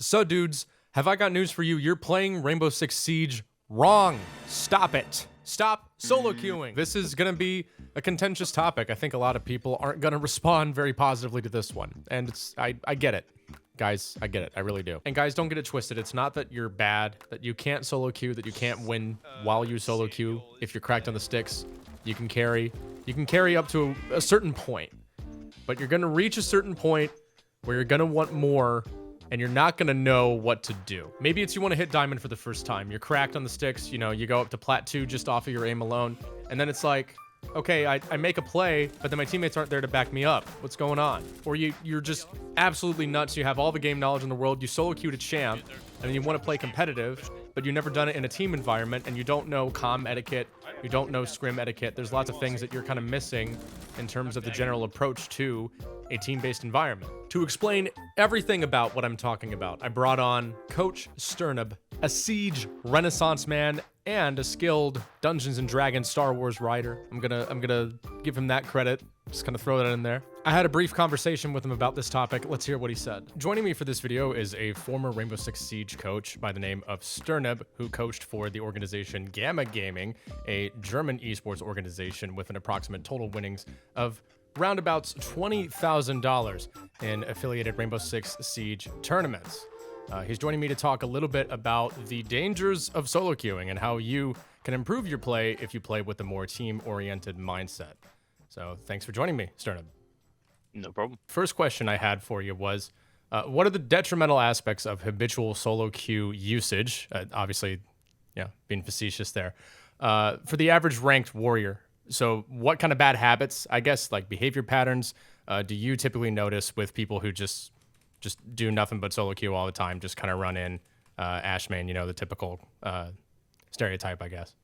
So, dudes, have I got news for you? You're playing Rainbow Six Siege wrong. Stop it. Stop solo queuing. This is gonna be a contentious topic. I think a lot of people aren't gonna respond very positively to this one. And I get it. Guys, I get it. I really do. And guys, don't get it twisted. It's not that you're bad, that you can't solo queue, that you can't win while you solo queue. If you're cracked on the sticks, you can carry. You can carry up to a certain point. But you're gonna reach a certain point where you're gonna want more and you're not gonna know what to do. Maybe it's you want to hit diamond for the first time. You're cracked on the sticks, you know, you go up to plat 2 just off of your aim alone, and then it's like, okay, I make a play, but then my teammates aren't there to back me up. What's going on? Or you're just absolutely nuts. You have all the game knowledge in the world. You solo queued a champ, and you want to play competitive, but you've never done it in a team environment, and you don't know comm etiquette. You don't know scrim etiquette. There's lots of things that you're kind of missing in terms of the general approach to a team-based environment. To explain everything about what I'm talking about, I brought on Coach Sternub, a Siege Renaissance man and a skilled Dungeons and Dragons Star Wars writer. I'm gonna give him that credit. Just kind of throw that in there. I had a brief conversation with him about this topic. Let's hear what he said. Joining me for this video is a former Rainbow Six Siege coach by the name of Sternub, who coached for the organization Gamma Gaming, a German esports organization with an approximate total winnings of roundabouts $20,000 in affiliated Rainbow Six Siege tournaments. He's joining me to talk a little bit about the dangers of solo queuing and how you can improve your play if you play with a more team-oriented mindset. So thanks for joining me, Sternub. No problem. First question I had for you was, what are the detrimental aspects of habitual solo queue usage? Obviously, yeah, being facetious there. For the average ranked warrior. So what kind of bad habits, I guess, like behavior patterns, do you typically notice with people who just do nothing but solo queue all the time, just kind of run in Ashman, you know, the typical stereotype, I guess?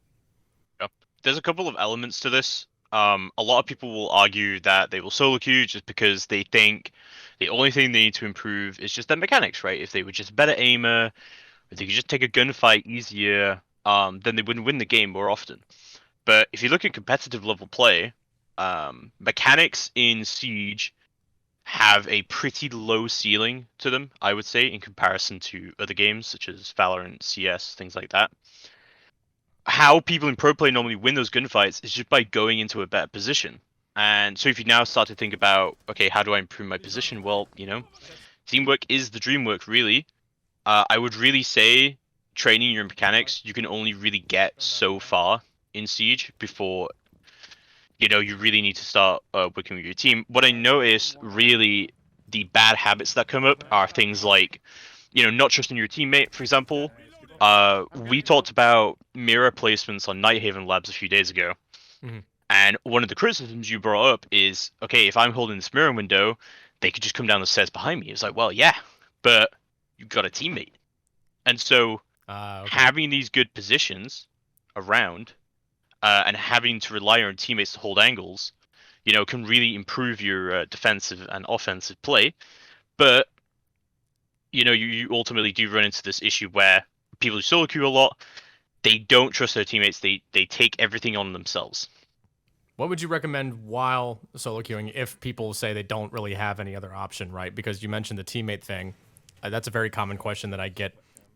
Yep. There's a couple of elements to this. A lot of people will argue that they will solo queue just because they think the only thing they need to improve is just their mechanics, right? If they were just a better aimer, if they could just take a gunfight easier, then they wouldn't win the game more often. But if you look at competitive level play, mechanics in Siege have a pretty low ceiling to them, I would say, in comparison to other games such as Valorant, CS, things like that. How people in pro play normally win those gunfights is just by going into a better position. And so if you now start to think about, okay, how do I improve my position? Well, you know, teamwork is the dream work, really. I would really say training your mechanics, you can only really get so far in Siege before, you know, you really need to start working with your team. What I notice really the bad habits that come up are things like, you know, not trusting your teammate, for example. We talked about mirror placements on Nighthaven Labs a few days ago. Mm-hmm. And one of the criticisms you brought up is, okay, if I'm holding this mirror window, they could just come down the stairs behind me. It's like, well, yeah, but you've got a teammate. And so having these good positions around and having to rely on teammates to hold angles, you know, can really improve your defensive and offensive play. But, you know, you ultimately do run into this issue where people who solo queue a lot, they don't trust their teammates. They take everything on themselves. What would you recommend while solo queuing if people say they don't really have any other option, right? Because you mentioned the teammate thing. That's a very common question that I get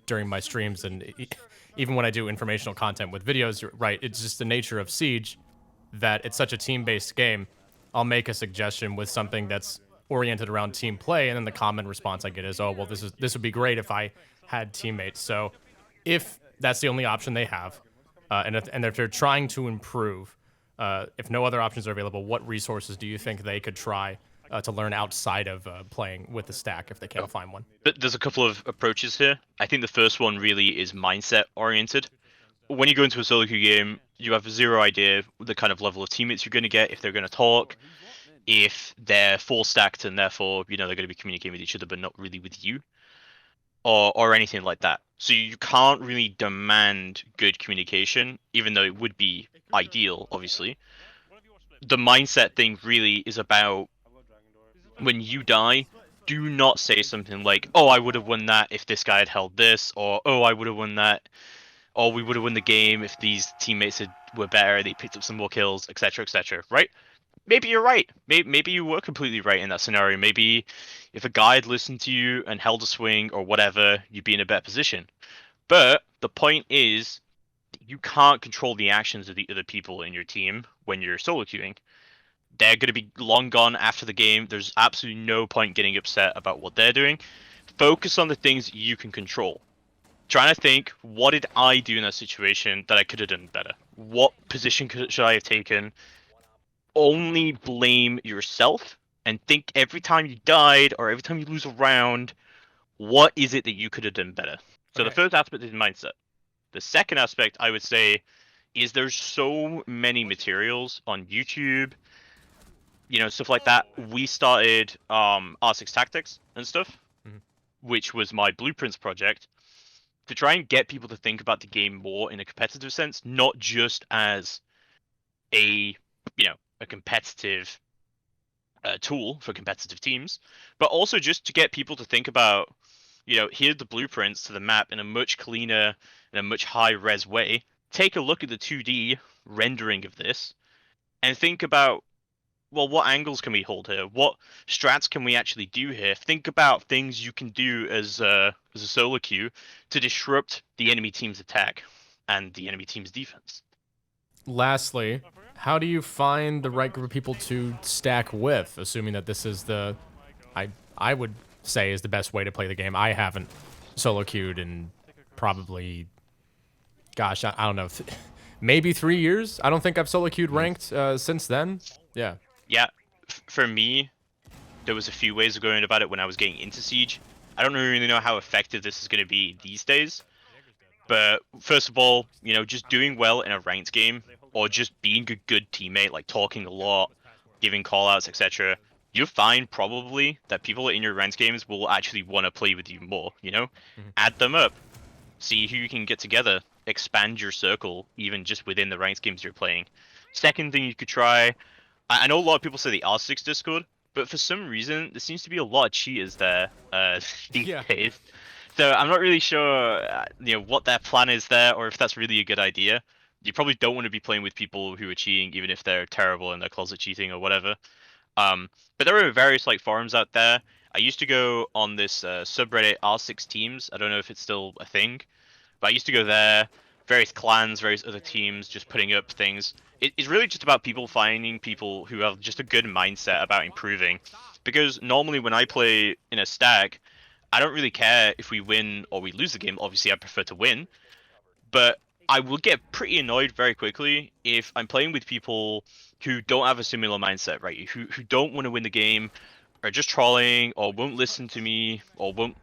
during my streams, and even when I do informational content with videos, right? It's just the nature of Siege that it's such a team-based game. I'll make a suggestion with something that's oriented around team play, and then the common response I get is, oh, well, this would be great if I had teammates. So if that's the only option they have, and if they're trying to improve, if no other options are available, what resources do you think they could try to learn outside of playing with the stack if they can't find one? But there's a couple of approaches here. I think the first one really is mindset oriented. When you go into a solo queue game, you have zero idea the kind of level of teammates you're going to get, if they're going to talk, if they're full stacked and therefore, you know, they're going to be communicating with each other but not really with you, or anything like that. So you can't really demand good communication, even though it would be ideal, obviously. The mindset thing really is about when you die, do not say something like, oh, I would have won that if this guy had held this, or oh, I would have won that, or we would have won the game if these teammates were better, they picked up some more kills, etc., etc., right? maybe you're right. Maybe you were completely right in that scenario. Maybe if a guy had listened to you and held a swing or whatever, you'd be in a better position. But the point is, you can't control the actions of the other people in your team when you're solo queuing. They're going to be long gone after the game. There's absolutely no point getting upset about what they're doing. Focus on the things you can control. Trying to think, what did I do in that situation that I could have done better? What position should I have taken? Only blame yourself and think every time you died or every time you lose a round, what is it that you could have done better? So the Okay. first aspect is mindset. The second aspect, I would say, is there's so many materials on YouTube, stuff like that. We started R6 Tactics and stuff, Mhm. which was my blueprints project, to try and get people to think about the game more in a competitive sense, not just as a a competitive tool for competitive teams, but also just to get people to think about, here's the blueprints to the map in a much cleaner and a much high res way. Take a look at the 2D rendering of this and think about, well, what angles can we hold here? What strats can we actually do here? Think about things you can do as a solo queue to disrupt the enemy team's attack and the enemy team's defense. Lastly, how do you find the right group of people to stack with, assuming that this is the, I would say is the best way to play the game? I haven't solo queued in probably, gosh, I don't know, maybe 3 years. I don't think I've solo queued ranked since then. Yeah. Yeah, for me, there was a few ways of going about it when I was getting into Siege. I don't really know how effective this is going to be these days. But first of all, just doing well in a ranked game or just being a good teammate, like talking a lot, giving callouts, etc. You'll find probably that people in your ranked games will actually want to play with you more, Add them up. See who you can get together. Expand your circle, even just within the ranked games you're playing. Second thing you could try, I know a lot of people say the R6 Discord, but for some reason, there seems to be a lot of cheaters there these Yeah. days. So I'm not really sure, what their plan is there, or if that's really a good idea. You probably don't want to be playing with people who are cheating, even if they're terrible and they're closet cheating or whatever. But there are various forums out there. I used to go on this subreddit R6 Teams. I don't know if it's still a thing, but I used to go there. Various clans, various other teams, just putting up things. It's really just about people finding people who have just a good mindset about improving. Because normally when I play in a stack, I don't really care if we win or we lose the game. Obviously, I prefer to win. But I will get pretty annoyed very quickly if I'm playing with people who don't have a similar mindset, right? Who don't want to win the game, are just trolling, or won't listen to me, or won't,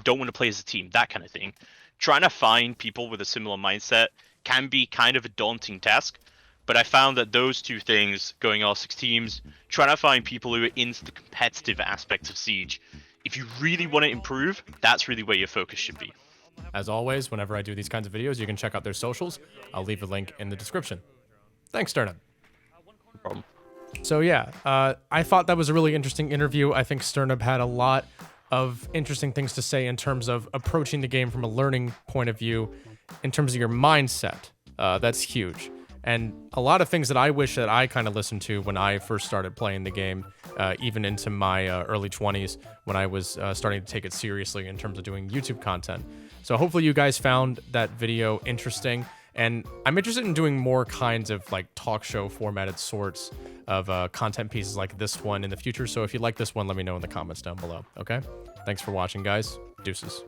don't want to play as a team, that kind of thing. Trying to find people with a similar mindset can be kind of a daunting task. But I found that those two things, going R6 teams, trying to find people who are into the competitive aspects of Siege, if you really want to improve, that's really where your focus should be. As always, whenever I do these kinds of videos, you can check out their socials. I'll leave a link in the description. Thanks, Sternum. No problem. So yeah, I thought that was a really interesting interview. I think Sternub had a lot of interesting things to say in terms of approaching the game from a learning point of view, in terms of your mindset. That's huge. And a lot of things that I wish that I kind of listened to when I first started playing the game, even into my early 20s, when I was starting to take it seriously in terms of doing YouTube content. So hopefully you guys found that video interesting. And I'm interested in doing more kinds of talk show formatted sorts of content pieces like this one in the future. So if you like this one, let me know in the comments down below. Okay? Thanks for watching, guys. Deuces.